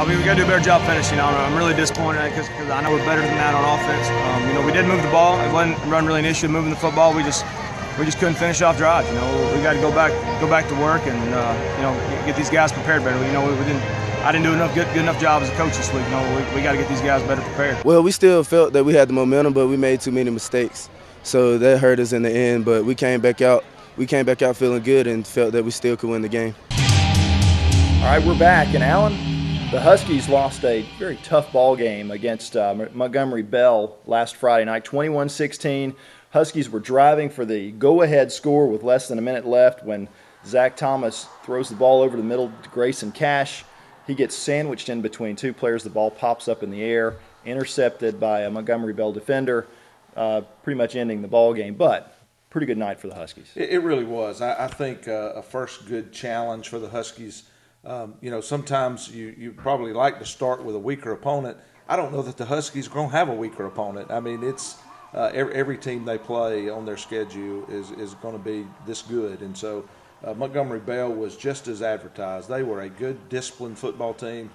we got to do a better job finishing. I'm really disappointed because I know we're better than that on offense. We did move the ball. It wasn't really an issue moving the football. We just couldn't finish off drives. We got to go back to work and get these guys prepared better. I didn't do good enough job as a coach this week. We got to get these guys better prepared. Well, we still felt that we had the momentum, but we made too many mistakes, so that hurt us in the end. But we came back out. Feeling good and felt that we still could win the game. All right, we're back, and Alan, the Huskies lost a very tough ball game against Montgomery Bell last Friday night, 21-16. Huskies were driving for the go-ahead score with less than a minute left when Zach Thomas throws the ball over the middle to Grayson Cash. He gets sandwiched in between two players. The ball pops up in the air, intercepted by a Montgomery Bell defender, pretty much ending the ball game. But pretty good night for the Huskies. It really was. I think a first good challenge for the Huskies. Sometimes you probably like to start with a weaker opponent. I don't know that the Huskies are going to have a weaker opponent. I mean, it's every team they play on their schedule is going to be this good. And so Montgomery Bell was just as advertised. They were a good, disciplined football team.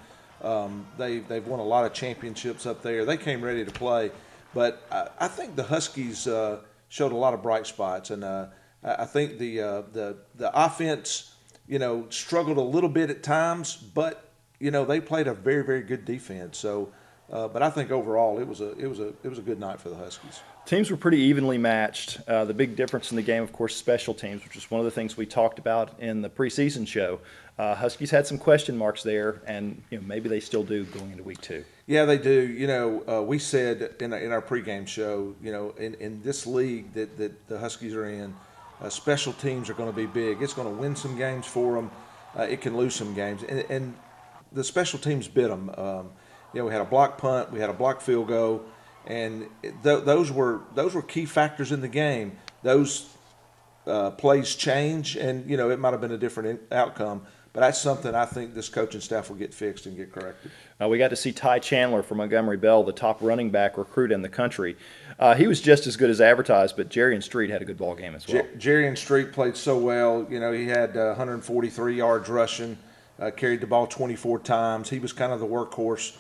They've won a lot of championships up there. They came ready to play. But I think the Huskies showed a lot of bright spots. And I think the offense – struggled a little bit at times, but they played a very, very good defense. So, but I think overall it was a good night for the Huskies. Teams were pretty evenly matched. The big difference in the game, of course, special teams, which is one of the things we talked about in the preseason show. Huskies had some question marks there, and maybe they still do going into week 2. Yeah, they do. We said in our pregame show, in this league that the Huskies are in. Special teams are going to be big. It's going to win some games for them. It can lose some games. And the special teams bit them. We had a block punt. We had a block field goal. And those were key factors in the game. Those plays change, and, it might have been a different outcome. But that's something I think this coaching staff will get fixed and get corrected. We got to see Ty Chandler from Montgomery Bell, the top running back recruit in the country. He was just as good as advertised, but Jerrion Street had a good ball game as well. Jerrion Street played so well. He had 143 yards rushing, carried the ball 24 times. He was kind of the workhorse.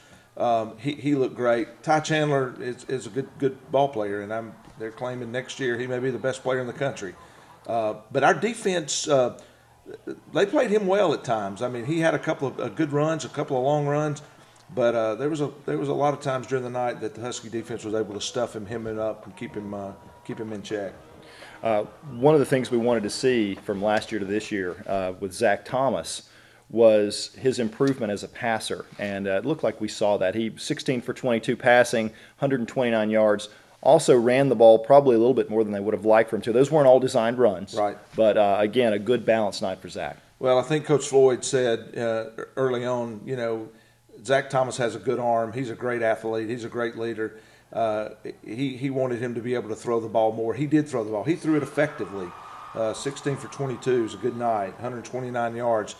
He looked great. Ty Chandler is a good ball player, and they're claiming next year he may be the best player in the country. But our defense they played him well at times. I mean, he had a couple of good runs, a couple of long runs, but there was a lot of times during the night that the Husky defense was able to stuff him up and keep him in check. One of the things we wanted to see from last year to this year with Zach Thomas was his improvement as a passer, and it looked like we saw that. He 16 for 22 passing, 129 yards. Also ran the ball probably a little bit more than they would have liked for him to. Those weren't all designed runs. Right. But, again, a good balanced night for Zach. Well, I think Coach Floyd said early on, Zach Thomas has a good arm. He's a great athlete. He's a great leader. He wanted him to be able to throw the ball more. He did throw the ball. He threw it effectively. 16 for 22 is a good night, 129 yards.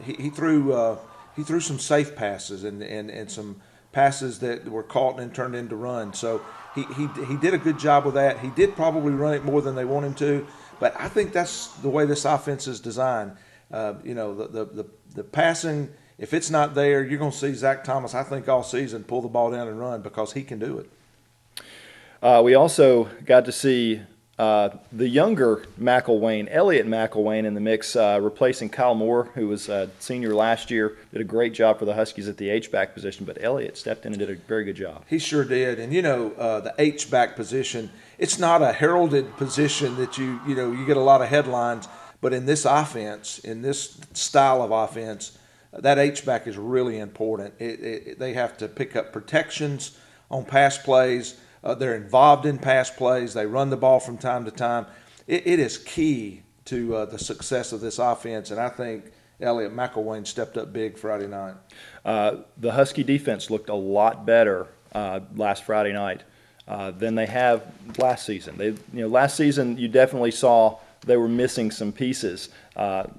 He threw some safe passes and some passes that were caught and turned into runs. So he did a good job with that. He did probably run it more than they want him to, but I think that's the way this offense is designed. The passing, if it's not there, you're going to see Zach Thomas, I think, all season pull the ball down and run because he can do it. We also got to see the younger McElwain, Elliott McElwain, in the mix, replacing Kyle Moore, who was a senior last year. Did a great job for the Huskies at the H-back position, but Elliott stepped in and did a very good job. He sure did. And, the H-back position, it's not a heralded position that you get a lot of headlines, but in this offense, in this style of offense, that H-back is really important. They have to pick up protections on pass plays. They're involved in pass plays. They run the ball from time to time. It is key to the success of this offense, and I think Elliott McElwain stepped up big Friday night. The Husky defense looked a lot better last Friday night than they have last season. Last season you definitely saw they were missing some pieces.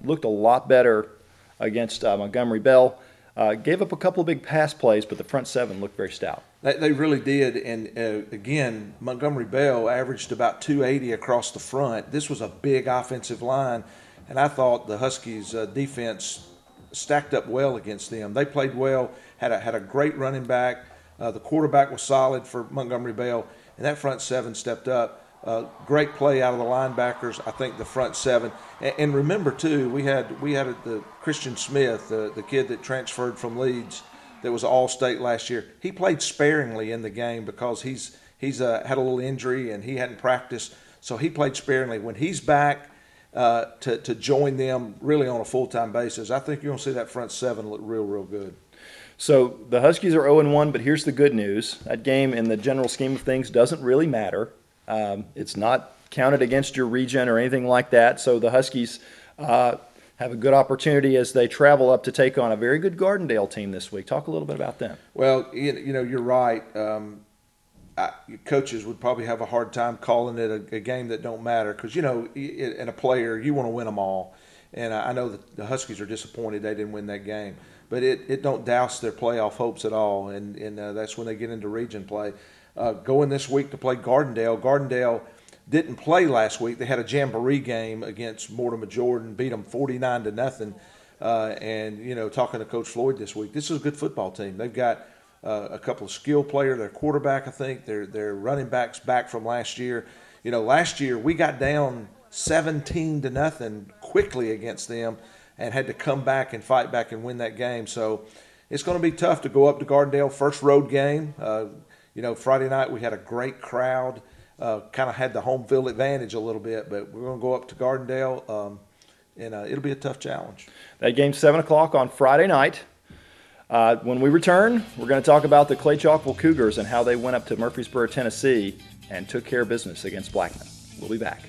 Looked a lot better against Montgomery Bell. Gave up a couple of big pass plays, but the front seven looked very stout. They really did, and again, Montgomery Bell averaged about 280 across the front. This was a big offensive line, and I thought the Huskies' defense stacked up well against them. They played well, had a great running back. The quarterback was solid for Montgomery Bell, and that front seven stepped up. Great play out of the linebackers. I think the front seven. And remember too, we had the Christian Smith, the kid that transferred from Leeds, that was All-State last year. He played sparingly in the game because he's had a little injury and he hadn't practiced, so he played sparingly. When he's back to join them really on a full-time basis, I think you're going to see that front seven look real good. So the Huskies are 0-1, but here's the good news. That game in the general scheme of things doesn't really matter. It's not counted against your region or anything like that, so the Huskies have a good opportunity as they travel up to take on a very good Gardendale team this week. Talk a little bit about them. Well, you know, you're right. Coaches would probably have a hard time calling it a game that don't matter because, you know, in a player, you want to win them all. And I know that the Huskies are disappointed they didn't win that game. But it don't douse their playoff hopes at all, and that's when they get into region play. Going this week to play Gardendale. Gardendale didn't play last week. They had a jamboree game against Mortimer Jordan, beat them 49-0. And, you know, talking to Coach Floyd this week, this is a good football team. They've got a couple of skill players. Their quarterback, I think, their running backs back from last year. You know, last year we got down 17-0 quickly against them and had to come back and fight back and win that game. So it's going to be tough to go up to Gardendale, first road game. You know, Friday night we had a great crowd, kind of had the home field advantage a little bit, but we're going to go up to Gardendale, and it'll be a tough challenge. That game's 7 o'clock on Friday night. When we return, we're going to talk about the Clay Chalkville Cougars and how they went up to Murfreesboro, Tennessee, and took care of business against Blackman. We'll be back.